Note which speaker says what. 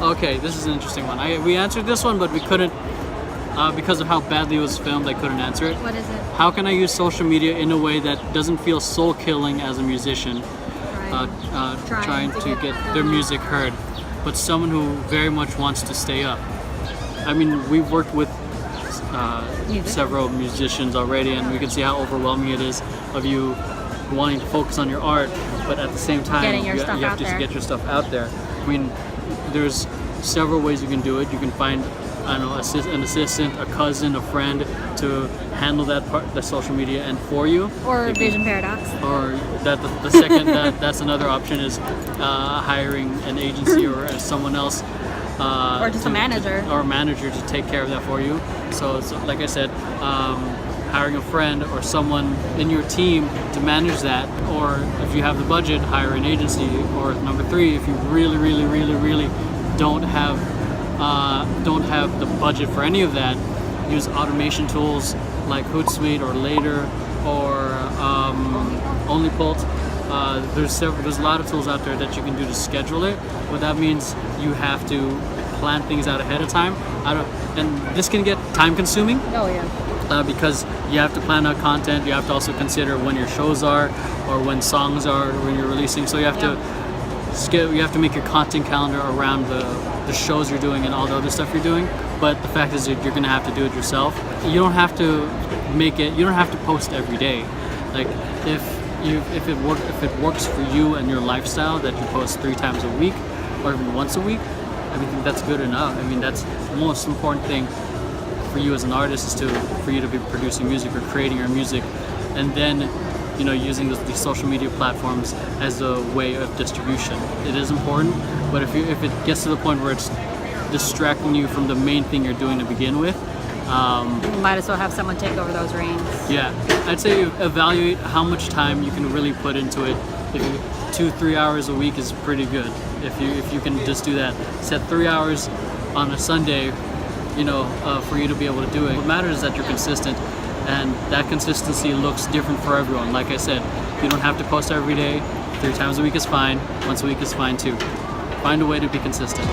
Speaker 1: Okay, this is an interesting one. We answered this one, but we couldn't, because of how badly it was filmed, I couldn't answer it.
Speaker 2: What is it?
Speaker 1: How can I use social media in a way that doesn't feel soul-killing as a musician, trying to get their music heard, but someone who very much wants to stay up? I mean, we've worked with several musicians already, and we can see how overwhelming it is of you wanting to focus on your art, but at the same time you have to get your stuff out there. I mean, there's several ways you can do it. You can find, I don't know, an assistant, a cousin, a friend to handle that part, the social media, and for you.
Speaker 2: Or vision paradox.
Speaker 1: Or that the second that's another option is hiring an agency or someone else.
Speaker 2: Or just a manager.
Speaker 1: Or a manager to take care of that for you. So like I said, hiring a friend or someone in your team to manage that, or if you have the budget, hire an agency. Or number 3, if you really don't have the budget for any of that, use automation tools like Hootsuite or Later or OnlyPult. There's a lot of tools out there that you can do to schedule it, but that means you have to plan things out ahead of time. And this can get time consuming.
Speaker 2: Oh yeah.
Speaker 1: Because you have to plan out content, you have to also consider when your shows are, or when songs are, when you're releasing. So you have to make your content calendar around the shows you're doing and all the other stuff you're doing. But the fact is that you're gonna have to do it yourself. You don't have to post every day. Like if it works for you and your lifestyle that you post 3 times a week or even once a week, I mean, that's good enough. I mean, that's the most important thing for you as an artist is for you to be producing music or creating your music, and then using these social media platforms as a way of distribution. It is important, but if it gets to the point where it's distracting you from the main thing you're doing to begin with,
Speaker 2: you might as well have someone take over those reins.
Speaker 1: Yeah, I'd say evaluate how much time you can really put into it. If 2-3 hours a week is pretty good. If you can just do that, set 3 hours on a Sunday, for you to be able to do it. What matters is that you're consistent, and that consistency looks different for everyone. Like I said, you don't have to post every day. 3 times a week is fine. Once a week is fine too. Find a way to be consistent.